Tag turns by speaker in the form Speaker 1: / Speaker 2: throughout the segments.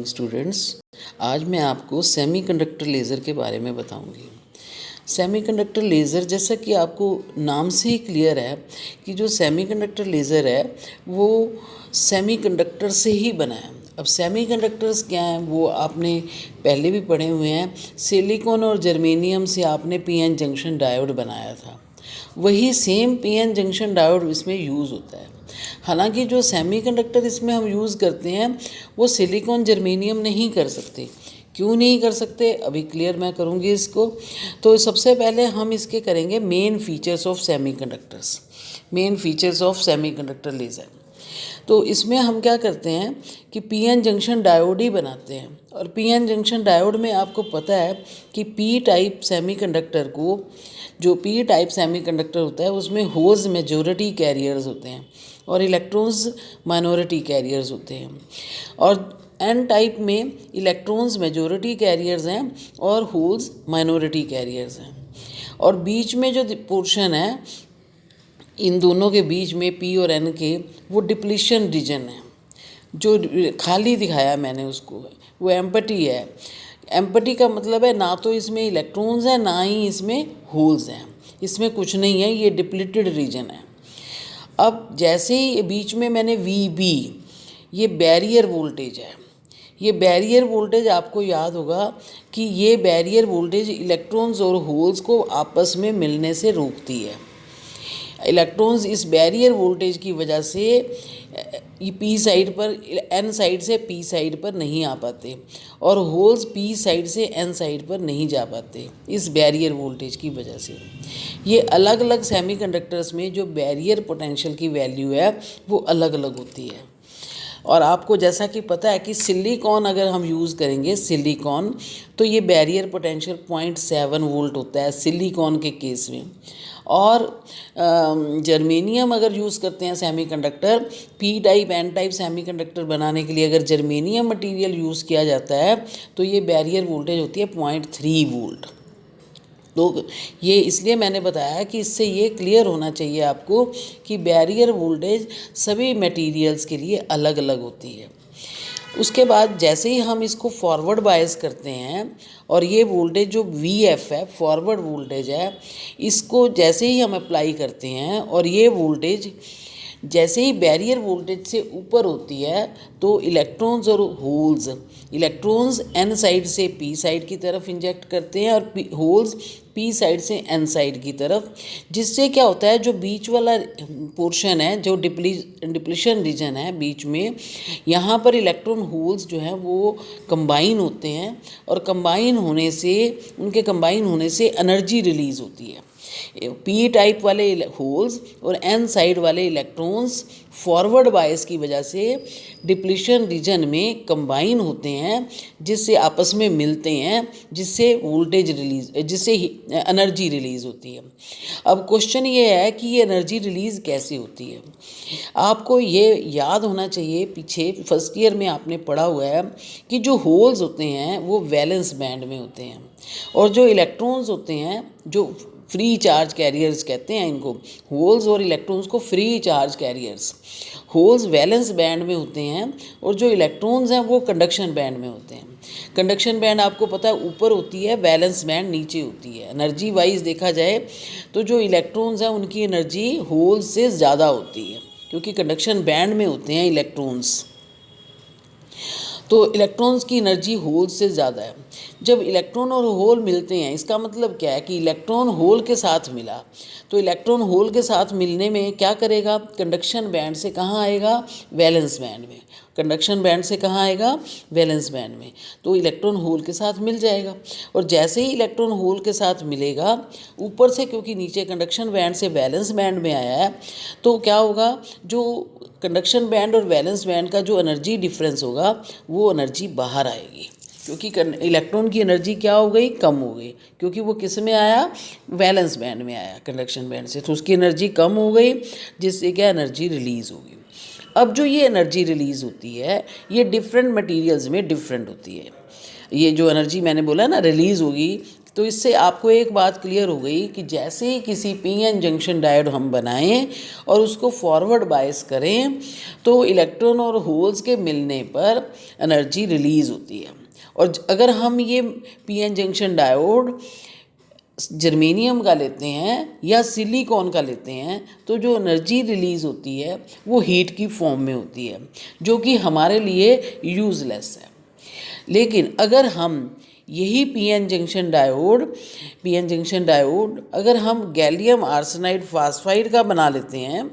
Speaker 1: Students, आज मैं आपको सेमीकंडक्टर लेज़र के बारे में बताऊंगी। सेमीकंडक्टर लेज़र, जैसा कि आपको नाम से ही क्लियर है कि जो सेमीकंडक्टर लेज़र है वो सेमीकंडक्टर से ही बना है। अब सेमीकंडक्टर्स क्या हैं वो आपने पहले भी पढ़े हुए हैं। सिलिकॉन और जर्मेनियम से आपने पीएन जंक्शन डायोड बनाया था, वही सेम पीएन जंक्शन डायोड इसमें यूज़ होता है। हालांकि जो सेमीकंडक्टर इसमें हम यूज़ करते हैं वो सिलिकॉन जर्मेनियम नहीं कर सकते। क्यों नहीं कर सकते, अभी क्लियर मैं करूँगी इसको। तो सबसे पहले हम इसके करेंगे main features of semiconductors, main features of semiconductor laser. तो इसमें हम क्या करते हैं कि पीएन जंक्शन डायोड ही बनाते हैं। और पीएन जंक्शन डायोड में आपको पता है कि पी टाइप सेमीकंडक्टर को, जो पी टाइप सेमीकंडक्टर होता है उसमें होल्स मेजॉरिटी कैरियर्स होते हैं और इलेक्ट्रॉन्स माइनॉरिटी कैरियर्स होते हैं। और एन टाइप में इलेक्ट्रॉन्स मेजॉरिटी कैरियर्स हैं और होल्स माइनॉरिटी कैरियर्स हैं। और बीच में जो पोर्शन है, इन दोनों के बीच में पी और एन के, वो डिप्लीशन रीजन है। जो खाली दिखाया मैंने उसको, वो एम्पटी है। एम्पटी का मतलब है ना तो इसमें इलेक्ट्रॉन्स हैं ना ही इसमें होल्स हैं, इसमें कुछ नहीं है, ये डिप्लीटेड रीजन है। अब जैसे ही बीच में मैंने वी बी, ये बैरियर वोल्टेज है। ये बैरियर वोल्टेज आपको याद होगा कि ये बैरियर वोल्टेज इलेक्ट्रॉन्स और होल्स को आपस में मिलने से रोकती है। इलेक्ट्रॉन्स इस बैरियर वोल्टेज की वजह से पी साइड पर, एन साइड से पी साइड पर नहीं आ पाते और होल्स पी साइड से एन साइड पर नहीं जा पाते इस बैरियर वोल्टेज की वजह से। ये अलग अलग सेमीकंडक्टर्स में जो बैरियर पोटेंशियल की वैल्यू है वो अलग अलग होती है। और आपको जैसा कि पता है कि सिलिकॉन अगर हम यूज़ करेंगे सिलिकॉन, तो ये बैरियर पोटेंशियल 0.7 वोल्ट होता है सिलिकॉन के केस में। और जर्मेनियम अगर यूज़ करते हैं semiconductor, P type N type semiconductor बनाने के लिए अगर जर्मेनियम मटेरियल यूज़ किया जाता है तो ये बैरियर वोल्टेज होती है 0.3 वोल्ट। तो ये इसलिए मैंने बताया कि इससे ये क्लियर होना चाहिए आपको कि बैरियर वोल्टेज सभी मटेरियल्स के लिए अलग अलग होती है। उसके बाद जैसे ही हम इसको फॉरवर्ड बायस करते हैं और ये वोल्टेज जो वी एफ है, फॉरवर्ड वोल्टेज है, इसको जैसे ही हम अप्लाई करते हैं और ये वोल्टेज जैसे ही बैरियर वोल्टेज से ऊपर होती है तो इलेक्ट्रॉन्स और होल्स, इलेक्ट्रॉन्स एन साइड से पी साइड की तरफ इंजेक्ट करते हैं और होल्स पी साइड से एन साइड की तरफ, जिससे क्या होता है जो बीच वाला पोर्शन है, जो डिप्लीशन रीजन है बीच में, यहाँ पर इलेक्ट्रॉन होल्स जो हैं वो कंबाइन होते हैं और कंबाइन होने से, उनके कंबाइन होने से एनर्जी रिलीज़ होती है। पी टाइप वाले होल्स और एन साइड वाले इलेक्ट्रॉन्स फॉरवर्ड बायस की वजह से डिप्लीशन रीजन में कंबाइन होते हैं, जिससे आपस में मिलते हैं, जिससे वोल्टेज रिलीज, जिससे एनर्जी रिलीज़ होती है। अब क्वेश्चन ये है कि ये एनर्जी रिलीज़ कैसे होती है। आपको ये याद होना चाहिए, पीछे फर्स्ट ईयर में आपने पढ़ा हुआ है कि जो होल्स होते हैं वो वैलेंस बैंड में होते हैं और जो इलेक्ट्रॉन्स होते हैं, जो फ्री चार्ज कैरियर्स कहते हैं इनको, होल्स और इलेक्ट्रॉन्स को free charge carriers, holes valence band में होते हैं और जो इलेक्ट्रॉन्स हैं वो कंडक्शन बैंड में होते हैं। कंडक्शन बैंड आपको पता है ऊपर होती है, वैलेंस बैंड नीचे होती है। एनर्जी वाइज देखा जाए तो जो इलेक्ट्रॉन्स हैं उनकी एनर्जी होल्स से ज़्यादा होती है क्योंकि कंडक्शन बैंड में होते हैं इलेक्ट्रॉन्स, तो इलेक्ट्रॉन्स की एनर्जी होल से ज़्यादा है। जब इलेक्ट्रॉन और होल मिलते हैं, इसका मतलब क्या है कि इलेक्ट्रॉन होल के साथ मिला, तो इलेक्ट्रॉन होल के साथ मिलने में क्या करेगा, कंडक्शन बैंड से कहाँ आएगा, वैलेंस बैंड में। कंडक्शन बैंड से कहाँ आएगा, वैलेंस बैंड में, तो इलेक्ट्रॉन होल के साथ मिल जाएगा। और जैसे ही इलेक्ट्रॉन होल के साथ मिलेगा ऊपर से, क्योंकि नीचे कंडक्शन बैंड से वैलेंस बैंड में आया है, तो क्या होगा, जो कंडक्शन बैंड और वैलेंस बैंड का जो एनर्जी डिफरेंस होगा वो एनर्जी बाहर आएगी, क्योंकि इलेक्ट्रॉन की एनर्जी क्या हो गई, कम हो गई, क्योंकि वो किस में आया, वैलेंस बैंड में आया कंडक्शन बैंड से, तो उसकी एनर्जी कम हो गई, जिससे क्या एनर्जी रिलीज़ होगी। अब जो ये एनर्जी रिलीज़ होती है ये डिफरेंट मटेरियल्स में डिफरेंट होती है। ये जो एनर्जी मैंने बोला ना रिलीज़ होगी, तो इससे आपको एक बात क्लियर हो गई कि जैसे ही किसी पीएन जंक्शन डायोड हम बनाएं और उसको फॉरवर्ड बायस करें तो इलेक्ट्रॉन और होल्स के मिलने पर एनर्जी रिलीज़ होती है। और अगर हम ये पीएन जंक्शन डायोड जर्मेनियम का लेते हैं या सिलिकॉन का लेते हैं तो जो एनर्जी रिलीज़ होती है वो हीट की फॉर्म में होती है, जो कि हमारे लिए यूज़लेस है। लेकिन अगर हम यही पीएन जंक्शन डायोड अगर हम गैलियम आर्सेनाइड फास्फाइड का बना लेते हैं,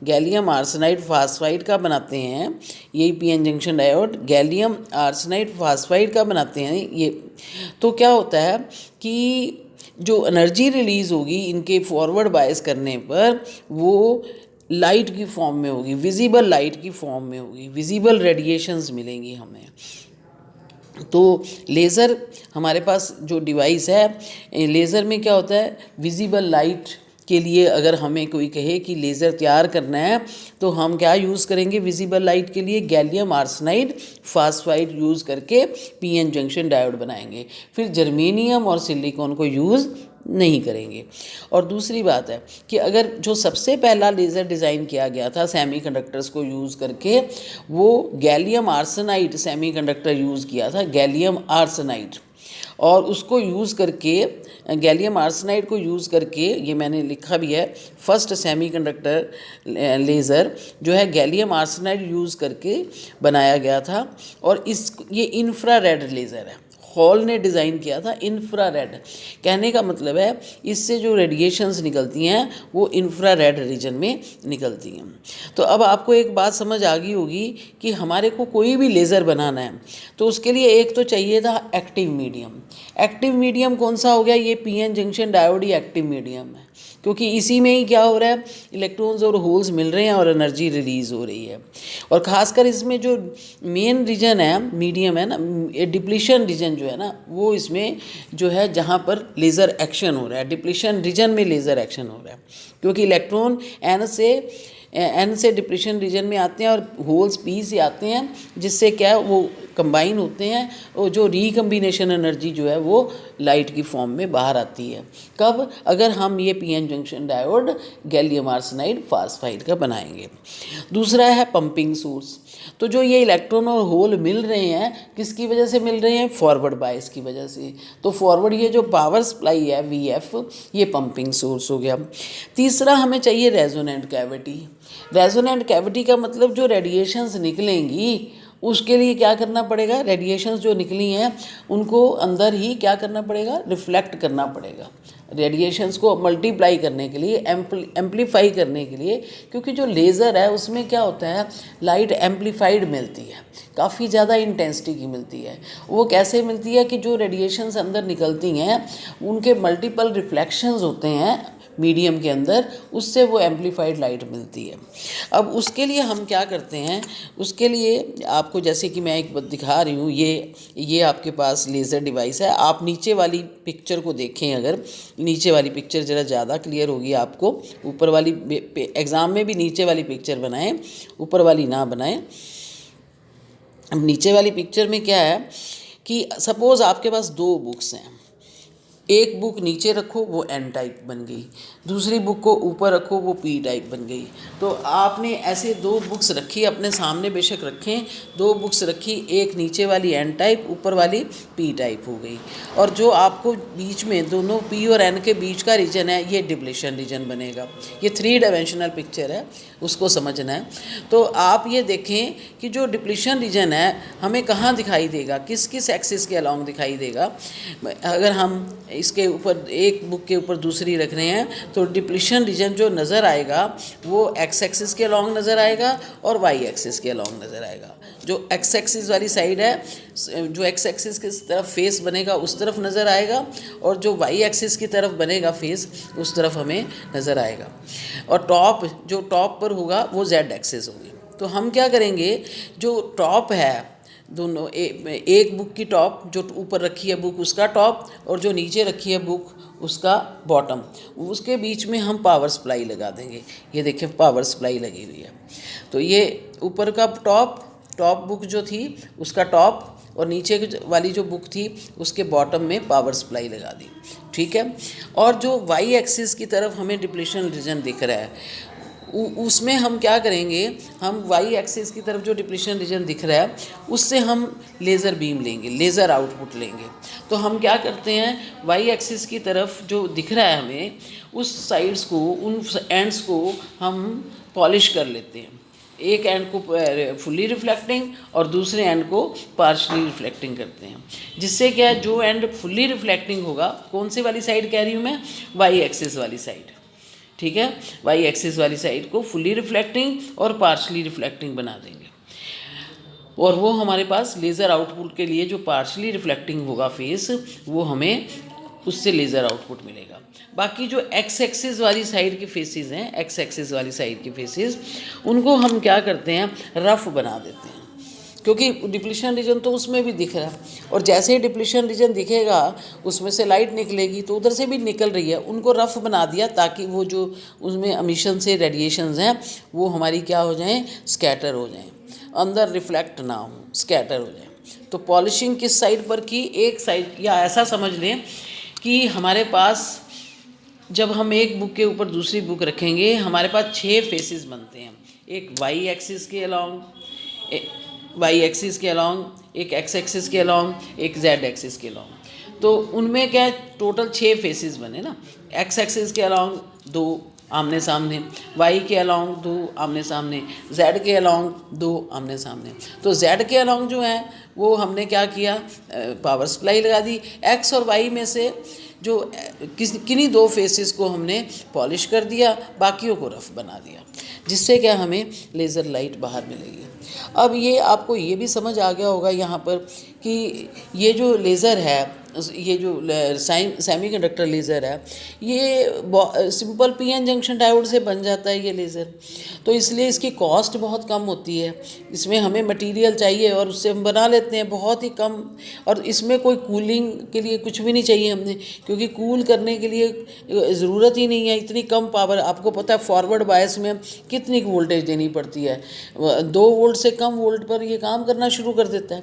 Speaker 1: गैलियम आर्सेनाइड फास्फाइड का बनाते हैं, यही PN junction diode gallium arsenide phosphide का बनाते हैं ये, तो क्या होता है कि जो एनर्जी रिलीज़ होगी इनके फॉरवर्ड बायस करने पर वो लाइट की फॉर्म में होगी, विजिबल लाइट की फॉर्म में होगी, विजिबल रेडिएशंस मिलेंगी हमें। तो लेज़र हमारे पास जो डिवाइस है, लेज़र में क्या होता है, विजिबल लाइट के लिए अगर हमें कोई कहे कि लेज़र तैयार करना है तो हम क्या यूज़ करेंगे, विजिबल लाइट के लिए गैलियम आर्सेनाइड फास्फाइड यूज़ करके पीएन जंक्शन डायोड बनाएंगे, फिर जर्मेनियम और सिलिकॉन को यूज़ नहीं करेंगे। और दूसरी बात है कि अगर जो सबसे पहला लेज़र डिज़ाइन किया गया था सेमीकंडक्टर्स को यूज़ करके, वो गैलियम आर्सेनाइड सेमीकंडक्टर यूज़ किया था, गैलियम आर्सेनाइड, और उसको यूज़ करके गैलियम आर्सेनाइड को यूज़ करके, ये मैंने लिखा भी है, फर्स्ट सेमीकंडक्टर लेज़र जो है गैलियम आर्सेनाइड यूज़ करके बनाया गया था। और ये इंफ्रारेड लेज़र है, हॉल ने डिज़ाइन किया था इंफ्रारेड। कहने का मतलब है इससे जो रेडिएशंस निकलती हैं वो इंफ्रारेड रीजन में निकलती हैं। तो अब आपको एक बात समझ आ गई होगी कि हमारे को कोई भी लेज़र बनाना है तो उसके लिए एक तो चाहिए था एक्टिव मीडियम। एक्टिव मीडियम कौन सा हो गया, ये पीएन जंक्शन डायोड ही एक्टिव मीडियम है, क्योंकि इसी में ही क्या हो रहा है, इलेक्ट्रॉन्स और होल्स मिल रहे हैं और एनर्जी रिलीज़ हो रही है। और ख़ासकर इसमें जो मेन रीजन है, मीडियम है ना, डिप्लीशन रीजन जो है ना, वो इसमें जो है जहाँ पर लेज़र एक्शन हो रहा है, डिप्लीशन रीजन में लेज़र एक्शन हो रहा है, क्योंकि इलेक्ट्रॉन एन से डिप्लीशन रीजन में आते हैं और होल्स पी से आते हैं, जिससे क्या वो कंबाइन होते हैं और जो रिकम्बिनेशन एनर्जी जो है वो लाइट की फॉर्म में बाहर आती है। कब, अगर हम ये PN junction diode gallium arsenide phosphide का बनाएंगे। दूसरा है पंपिंग सोर्स। तो जो ये इलेक्ट्रॉन और होल मिल रहे हैं किसकी वजह से मिल रहे हैं, फॉरवर्ड बायस की वजह से। तो फॉरवर्ड ये जो पावर सप्लाई है वीएफ, ये पंपिंग सोर्स हो गया। तीसरा हमें चाहिए रेजोनेंट कैविटी। रेजोनेंट कैविटी का मतलब जो रेडिएशंस निकलेंगी उसके लिए क्या करना पड़ेगा, रेडिएशंस जो निकली हैं उनको अंदर ही क्या करना पड़ेगा, रिफ्लेक्ट करना पड़ेगा। रेडिएशंस को मल्टीप्लाई करने के लिए, एम्पलीफाई करने के लिए, क्योंकि जो लेज़र है उसमें क्या होता है, लाइट एम्पलीफाइड मिलती है, काफ़ी ज़्यादा इंटेंसिटी की मिलती है। वो कैसे मिलती है कि जो रेडिएशंस अंदर निकलती हैं उनके मल्टीपल रिफ्लेक्शंस होते हैं मीडियम के अंदर, उससे वो एम्पलीफाइड लाइट मिलती है। अब उसके लिए हम क्या करते हैं, उसके लिए आपको जैसे कि मैं एक दिखा रही हूँ, ये आपके पास लेज़र डिवाइस है। आप नीचे वाली पिक्चर को देखें, अगर नीचे वाली पिक्चर ज़रा ज़्यादा क्लियर होगी आपको। ऊपर वाली एग्ज़ाम में भी नीचे वाली पिक्चर बनाएं, ऊपर वाली ना बनाएं। अब नीचे वाली पिक्चर में क्या है कि सपोज़ आपके पास दो बुक्स हैं, एक बुक नीचे रखो वो एन टाइप बन गई, दूसरी बुक को ऊपर रखो वो पी टाइप बन गई। तो आपने ऐसे दो बुक्स रखी अपने सामने, बेशक रखें, दो बुक्स रखी, एक नीचे वाली एन टाइप, ऊपर वाली पी टाइप हो गई। और जो आपको बीच में दोनों पी और एन के बीच का रीजन है ये डिप्लीशन रीजन बनेगा। ये 3 डायमेंशनल पिक्चर है, उसको समझना है। तो आप ये देखें कि जो डिप्लीशन रीजन है हमें कहाँ दिखाई देगा, किस किस एक्सिस के अलॉन्ग दिखाई देगा। अगर हम इसके ऊपर एक बुक के ऊपर दूसरी रख रहे हैं तो डिप्लीशन रीजन जो नज़र आएगा वो एक्स एक्सिस के अलॉन्ग नज़र आएगा और वाई एक्सिस के अलॉन्ग नज़र आएगा। जो एक्स एक्सिस वाली साइड है, जो एक्स एक्सिस की तरफ फेस बनेगा उस तरफ नज़र आएगा, और जो वाई एक्सिस की तरफ बनेगा फेस उस तरफ हमें नज़र आएगा। और जो टॉप पर होगा वो जेड एक्सिस होगी। तो हम क्या करेंगे, जो टॉप है दोनों, एक बुक की टॉप, जो ऊपर रखी है बुक उसका टॉप, और जो नीचे रखी है बुक उसका बॉटम, उसके बीच में हम पावर सप्लाई लगा देंगे। ये देखिए पावर सप्लाई लगी हुई है। तो ये ऊपर का टॉप बुक जो थी उसका टॉप, और नीचे वाली जो बुक थी उसके बॉटम में पावर सप्लाई लगा दी, ठीक है। और जो वाई एक्सिस की तरफ हमें डिप्लीशन रीजन दिख रहा है उसमें हम क्या करेंगे, हम वाई एक्सिस की तरफ जो डिप्लीशन रीजन दिख रहा है उससे हम लेज़र बीम लेंगे, लेज़र आउटपुट लेंगे। तो हम क्या करते हैं, वाई एक्सिस की तरफ जो दिख रहा है हमें उस साइड्स को, उन एंड्स को हम पॉलिश कर लेते हैं। एक एंड को फुल्ली रिफ्लेक्टिंग और दूसरे एंड को पार्शली रिफ्लेक्टिंग करते हैं, जिससे क्या है, जो एंड फुल्ली रिफ्लेक्टिंग होगा, कौन से वाली साइड कह रही हूँ मैं, वाई एक्सिस वाली साइड, ठीक है। वाई एक्सिस वाली साइड को फुल्ली रिफ्लेक्टिंग और पार्शली रिफ्लेक्टिंग बना देंगे, और वो हमारे पास लेज़र आउटपुट के लिए जो पार्शली रिफ्लेक्टिंग होगा फेस, वो हमें उससे लेज़र आउटपुट मिलेगा। बाकी जो एक्स एक्सिस वाली साइड के फेसेस हैं, एक्स एक्सिस वाली साइड के फेसेस, उनको हम क्या करते हैं, रफ़ बना देते हैं, क्योंकि डिप्लीशन रीजन तो उसमें भी दिख रहा है, और जैसे ही डिप्लीशन रीजन दिखेगा उसमें से लाइट निकलेगी, तो उधर से भी निकल रही है, उनको रफ़ बना दिया ताकि वो जो उसमें एमिशन से रेडिएशंस हैं वो हमारी क्या हो जाएं, स्कैटर हो जाएं, अंदर रिफ्लेक्ट ना हो, स्कैटर हो जाएं। तो पॉलिशिंग किस साइड पर की, एक साइड, या ऐसा समझ लें कि हमारे पास जब हम एक बुक के ऊपर दूसरी बुक रखेंगे, हमारे पास 6 फेसेस बनते हैं, एक वाई एक्सिस के अलोंग, वाई एक्सिस के अलोंग, एक एक्स एक्सिस के अलोंग, एक जेड एक्सिस के अलोंग। तो उनमें क्या है, टोटल 6 फेसेस बने ना। एक्स एक्सिस के अलोंग 2 आमने सामने, वाई के अलोंग 2 आमने सामने, जेड के अलोंग 2 आमने सामने। तो जेड के अलोंग जो है वो हमने क्या किया, पावर सप्लाई लगा दी। एक्स और वाई में से जो किन्हीं 2 फेसेस को हमने पॉलिश कर दिया, बाकियों को रफ़ बना दिया, जिससे क्या हमें लेज़र लाइट बाहर मिलेगी। अब ये आपको ये भी समझ आ गया होगा यहाँ पर कि ये जो लेज़र है, ये जो सेमीकंडक्टर लेज़र है, ये सिंपल पीएन जंक्शन डायोड से बन जाता है ये लेज़र। तो इसलिए इसकी कॉस्ट बहुत कम होती है, इसमें हमें मटेरियल चाहिए और उससे हम बना लेते हैं बहुत ही कम, और इसमें कोई कूलिंग के लिए कुछ भी नहीं चाहिए हमने, क्योंकि कूल करने के लिए ज़रूरत ही नहीं है, इतनी कम पावर। आपको पता है फॉरवर्ड बायस में कितनी वोल्टेज देनी पड़ती है, 2 वोल्ट से कम वोल्ट पर ये काम करना शुरू कर देता है,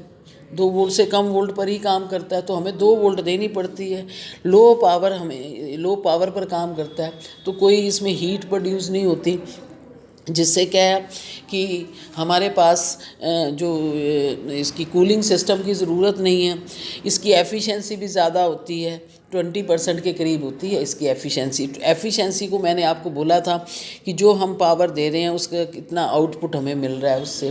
Speaker 1: 2 वोल्ट से कम वोल्ट पर ही काम करता है, तो हमें 2 वोल्ट देनी पड़ती है। लो पावर पर काम करता है, तो कोई इसमें हीट प्रोड्यूस नहीं होती, जिससे क्या है कि हमारे पास जो इसकी कूलिंग सिस्टम की ज़रूरत नहीं है। इसकी एफिशिएंसी भी ज़्यादा होती है, 20% के करीब होती है इसकी एफिशिएंसी को मैंने आपको बोला था कि जो हम पावर दे रहे हैं उसका कितना आउटपुट हमें मिल रहा है, उससे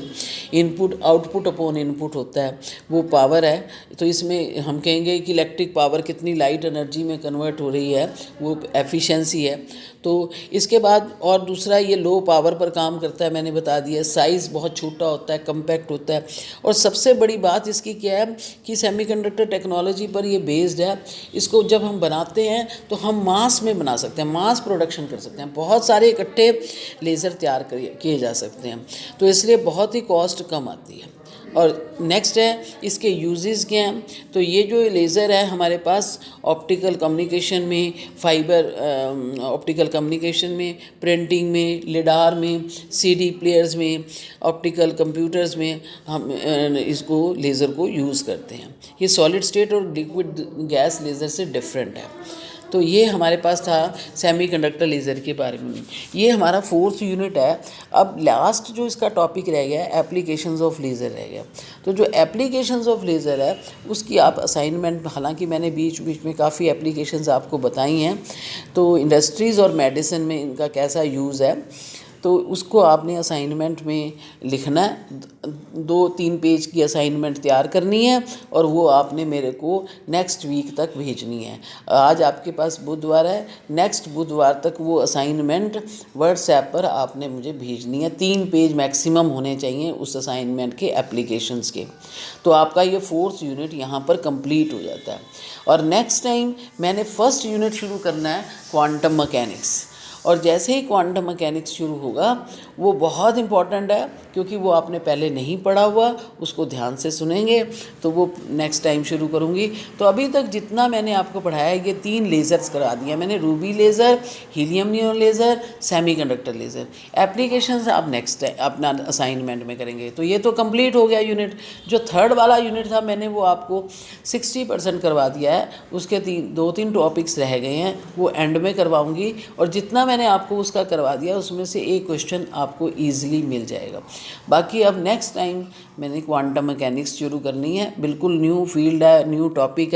Speaker 1: आउटपुट अपॉन इनपुट होता है, वो पावर है। तो इसमें हम कहेंगे कि इलेक्ट्रिक पावर कितनी लाइट एनर्जी में कन्वर्ट हो रही है, वो एफिशिएंसी है। तो इसके बाद और दूसरा, ये लो पावर पर काम करता है, मैंने बता दिया। साइज़ बहुत छोटा होता है, कम्पैक्ट होता है, और सबसे बड़ी बात इसकी क्या है कि सेमीकंडक्टर टेक्नोलॉजी पर ये बेस्ड है। इसको जब हम बनाते हैं तो हम मास में बना सकते हैं, मास प्रोडक्शन कर सकते हैं, बहुत सारे इकट्ठे लेज़र तैयार किए जा सकते हैं, तो इसलिए बहुत ही कॉस्ट कम आती है। और नेक्स्ट है इसके यूजेस क्या हैं। तो ये जो लेज़र है हमारे पास ऑप्टिकल कम्युनिकेशन में, ऑप्टिकल कम्युनिकेशन में, प्रिंटिंग में, लिडार में, सीडी प्लेयर्स में, ऑप्टिकल कंप्यूटर्स में हम इसको लेज़र को यूज़ करते हैं। ये सॉलिड स्टेट और लिक्विड गैस लेज़र से डिफरेंट है। तो ये हमारे पास था सेमीकंडक्टर लेज़र के बारे में। ये हमारा 4th यूनिट है। अब लास्ट जो इसका टॉपिक रह गया है, एप्लीकेशंस ऑफ लेज़र रह गया। तो जो एप्लीकेशंस ऑफ लेज़र है उसकी आप असाइनमेंट, हालांकि मैंने बीच बीच में काफ़ी एप्लीकेशंस आपको बताई हैं, तो इंडस्ट्रीज़ और मेडिसिन में इनका कैसा यूज़ है, तो उसको आपने असाइनमेंट में लिखना है। 2-3 पेज की असाइनमेंट तैयार करनी है और वो आपने मेरे को नेक्स्ट वीक तक भेजनी है। आज आपके पास बुधवार है, नेक्स्ट बुधवार तक वो असाइनमेंट व्हाट्सएप पर आपने मुझे भेजनी है। 3 पेज मैक्सिमम होने चाहिए उस असाइनमेंट के, एप्लीकेशंस के। तो आपका ये 4th यूनिट यहाँ पर कंप्लीट हो जाता है। और नेक्स्ट टाइम मैंने 1st यूनिट शुरू करना है, क्वांटम मैकेनिक्स। और जैसे ही क्वांटम मैकेनिक्स शुरू होगा वो बहुत इम्पॉर्टेंट है, क्योंकि वो आपने पहले नहीं पढ़ा हुआ, उसको ध्यान से सुनेंगे तो वो नेक्स्ट टाइम शुरू करूँगी। तो अभी तक जितना मैंने आपको पढ़ाया है, ये 3 लेज़र्स करा दिया मैंने, Ruby laser, helium neon laser, semiconductor laser. Applications आप नेक्स्ट अपना असाइनमेंट में करेंगे। तो ये तो कंप्लीट हो गया यूनिट। जो थर्ड वाला यूनिट था मैंने वो आपको 60% करवा दिया है, उसके 2-3 टॉपिक्स रह गए हैं, वो एंड में करवाऊंगी। और जितना मैंने आपको उसका करवा दिया उसमें से एक क्वेश्चन आपको ईजिली मिल जाएगा। बाकी अब नेक्स्ट टाइम मैंने क्वांटम मैकेनिक्स शुरू करनी है, बिल्कुल न्यू फील्ड है, न्यू टॉपिक है।